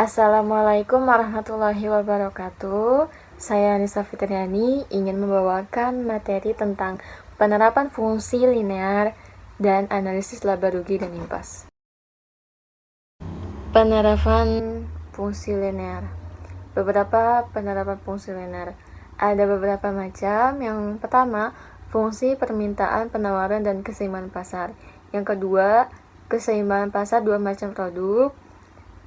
Assalamualaikum warahmatullahi wabarakatuh. Saya Anissa Fitriani ingin membawakan materi tentang penerapan fungsi linear dan analisis laba rugi dan impas. Penerapan fungsi linear. Beberapa penerapan fungsi linear. Ada beberapa macam. Yang pertama, fungsi permintaan, penawaran, dan keseimbangan pasar. Yang kedua, keseimbangan pasar dua macam produk.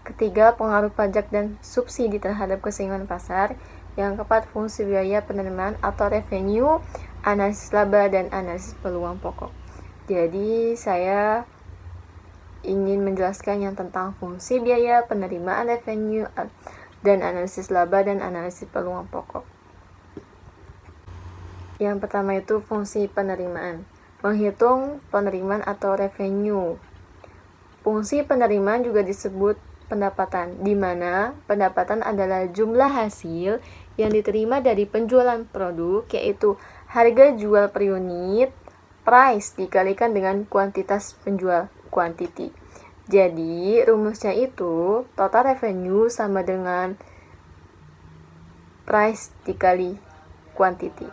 Ketiga, pengaruh pajak dan subsidi terhadap keseimbangan pasar. Yang keempat, fungsi biaya penerimaan atau revenue, analisis laba, dan analisis peluang pokok. Jadi, saya ingin menjelaskan yang tentang fungsi biaya, penerimaan, revenue, dan analisis laba dan analisis peluang pokok. Yang pertama itu fungsi penerimaan. Menghitung penerimaan atau revenue. Fungsi penerimaan juga disebut pendapatan, di mana pendapatan adalah jumlah hasil yang diterima dari penjualan produk, yaitu harga jual per unit, price dikalikan dengan kuantitas penjual, quantity. Jadi, rumusnya itu total revenue sama dengan price dikali quantity.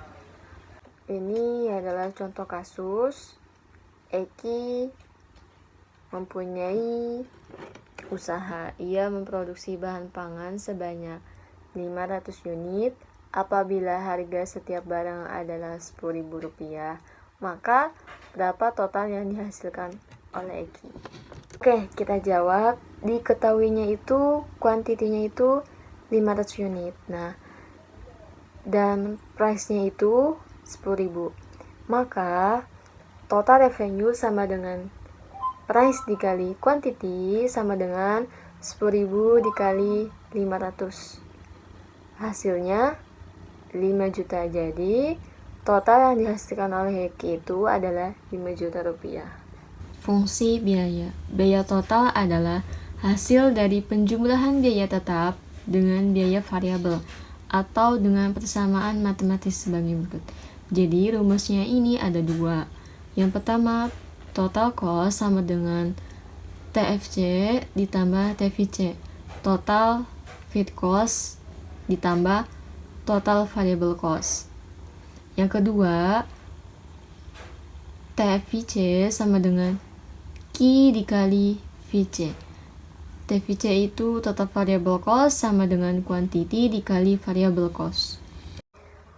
Ini adalah contoh kasus. Eki mempunyai usaha. Ia memproduksi bahan pangan sebanyak 500 unit. Apabila harga setiap barang adalah Rp10.000, maka berapa total yang dihasilkan oleh Eki? Oke, kita jawab. Diketahuinya itu kuantitinya itu 500 unit. Nah, dan price-nya itu 10.000. Maka total revenue sama dengan price dikali quantity sama dengan 10.000 dikali 500. Hasilnya 5 juta. Jadi total yang dihasilkan oleh Eki itu adalah 5 juta rupiah. Fungsi biaya. Biaya total adalah hasil dari penjumlahan biaya tetap dengan biaya variabel atau dengan persamaan matematis sebagai berikut. Jadi rumusnya ini ada dua. Yang pertama, total cost sama dengan TFC ditambah TVC. Total feed cost ditambah total variable cost. Yang kedua, TFVC sama dengan Q dikali VC. TVC itu total variable cost sama dengan quantity dikali variable cost.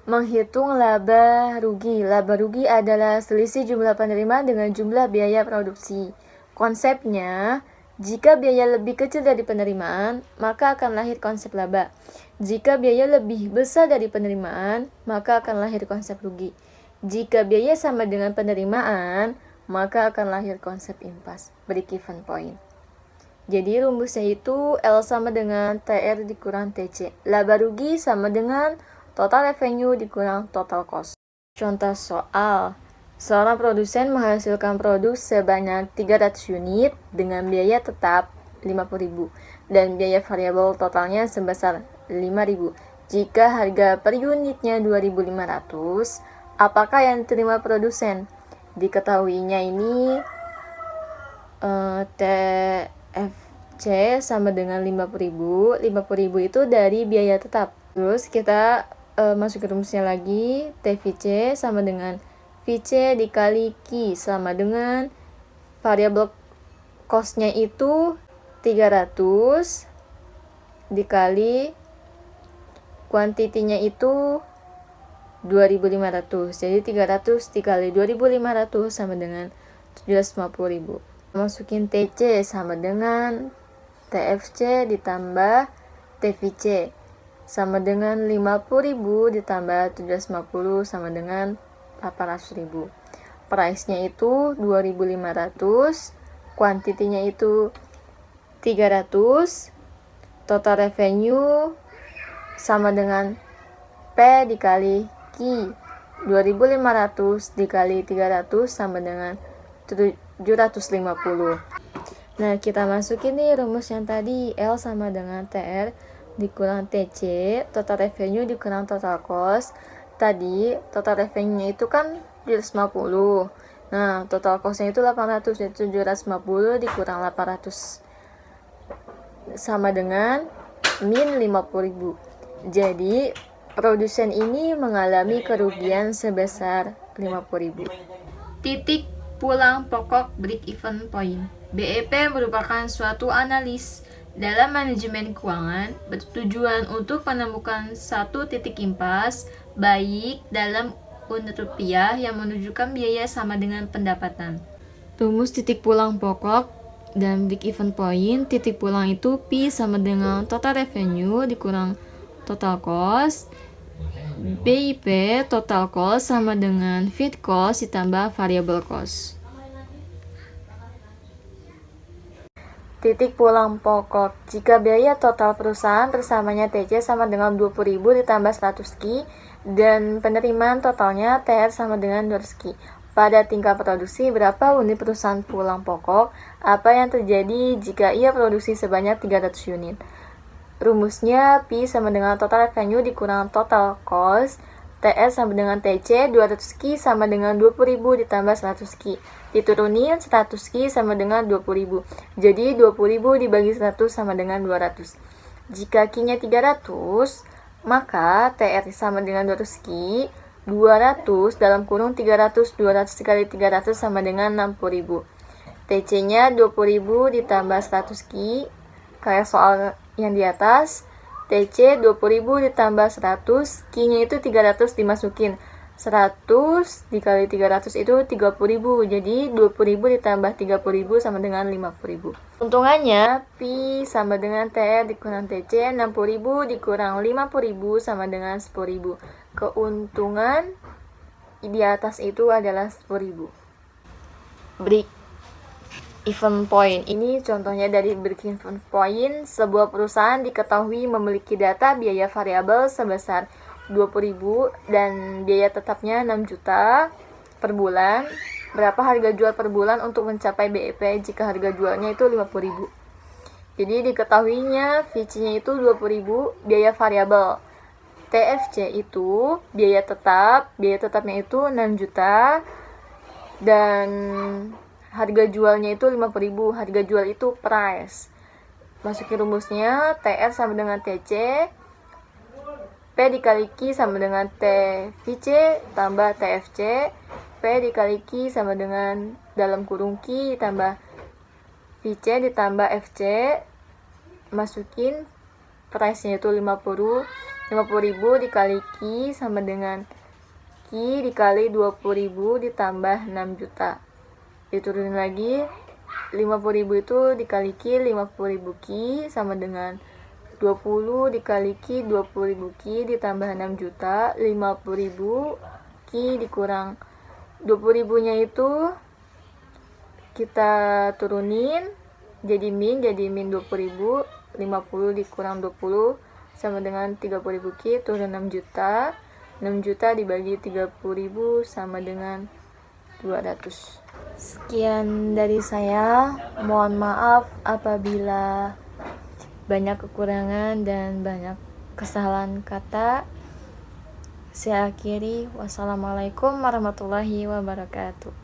Menghitung laba rugi. Laba rugi adalah selisih jumlah penerimaan dengan jumlah biaya produksi. Konsepnya, jika biaya lebih kecil dari penerimaan, maka akan lahir konsep laba. Jika biaya lebih besar dari penerimaan, maka akan lahir konsep rugi. Jika biaya sama dengan penerimaan, maka akan lahir konsep impas, break even point. Jadi rumusnya itu L sama dengan TR dikurang TC. Laba rugi sama dengan total revenue dikurang total cost. Contoh soal. Seorang produsen menghasilkan produk sebanyak 300 unit dengan biaya tetap 50.000 dan biaya variabel totalnya sebesar 5.000. Jika harga per unitnya 2.500, apakah yang diterima produsen? Diketahuinya ini TFC sama dengan 50.000. 50.000 itu dari biaya tetap. Terus kita masuk ke rumusnya lagi. TVC sama dengan VC dikali Q sama dengan variabel cost-nya itu 300 dikali kuantitinya itu 2.500. Jadi 300 dikali 2.500 sama dengan 750.000. Masukin TC sama dengan TFC ditambah TVC sama dengan 50.000 ditambah 750 sama dengan 800.000. Price-nya itu 2.500, kuantitinya itu 300, total revenue sama dengan P dikali Q. 2.500 dikali 300 sama dengan 750. Nah, kita masukin nih rumus yang tadi. L sama dengan TR dikurang TC, total revenue dikurang total cost. Tadi total revenue-nya itu kan 750. Nah, total cost-nya itu 800, jadi 750 dikurang 800. sama dengan min 50.000. Jadi produsen ini mengalami kerugian sebesar 50.000. Titik pulang pokok break even point. BEP merupakan suatu analis dalam manajemen keuangan bertujuan untuk menemukan satu titik impas baik dalam unit rupiah yang menunjukkan biaya sama dengan pendapatan. Rumus titik pulang pokok dan break even point. Titik pulang itu P sama dengan total revenue dikurang total cost. BIP total cost sama dengan fixed cost ditambah variable cost. Titik pulang pokok. Jika biaya total perusahaan bersamanya TC sama dengan 20.000 ditambah 100 Ki dan penerimaan totalnya TR sama dengan 200 Ki. Pada tingkat produksi, berapa unit perusahaan pulang pokok? Apa yang terjadi jika ia produksi sebanyak 300 unit? Rumusnya P sama dengan total revenue dikurang total cost. TS sama dengan TC, 200 Ki sama dengan 20.000 ditambah 100 Ki. Diturunin 100 Ki sama dengan 20.000. Jadi 20.000 dibagi 100 sama dengan 200. Jika Ki-nya 300, maka TR sama dengan 200 Ki. 200 dalam kurung 300, 200 kali 300 sama dengan 60.000. TC-nya 20.000 ditambah 100 Ki. Kayak soal yang di atas. TC 20.000 ditambah 100, Ki-nya itu 300 dimasukin. 100 dikali 300 itu 30.000. Jadi 20.000 ditambah 30.000 sama dengan 50.000. Untungannya P sama dengan TR dikurang TC, 60.000 dikurang 50.000 sama dengan 10.000. Keuntungan di atas itu adalah 10.000. Break even point. Ini contohnya dari break even point. Sebuah perusahaan diketahui memiliki data biaya variabel sebesar 20.000 dan biaya tetapnya 6 juta per bulan. Berapa harga jual per bulan untuk mencapai BEP jika harga jualnya itu 50.000. Jadi diketahuinya VC-nya itu 20.000, biaya variabel. TFC itu biaya tetapnya itu 6 juta dan harga jualnya itu 50.000. Harga jual itu price. Masukin rumusnya, TR sama dengan TC, P dikali Q sama dengan TVC tambah TFC, P dikali Q sama dengan dalam kurung Q ditambah VC ditambah FC. Masukin price-nya itu 50.000 dikali Q sama dengan Q dikali 20.000 ditambah 6 juta. Diturunin lagi 50.000 itu dikali Ki 50.000 Ki sama dengan 20 dikali Ki 20.000 Ki ditambah 6 juta. 50.000 Ki dikurang 20.000 nya itu kita turunin jadi min 20.000. 50 dikurang 20 sama dengan 30.000 Ki turun 6 juta. 6 juta dibagi 30.000 sama dengan 200. Sekian dari saya. Mohon maaf apabila banyak kekurangan dan banyak kesalahan kata. Saya akhiri. Wassalamualaikum warahmatullahi wabarakatuh.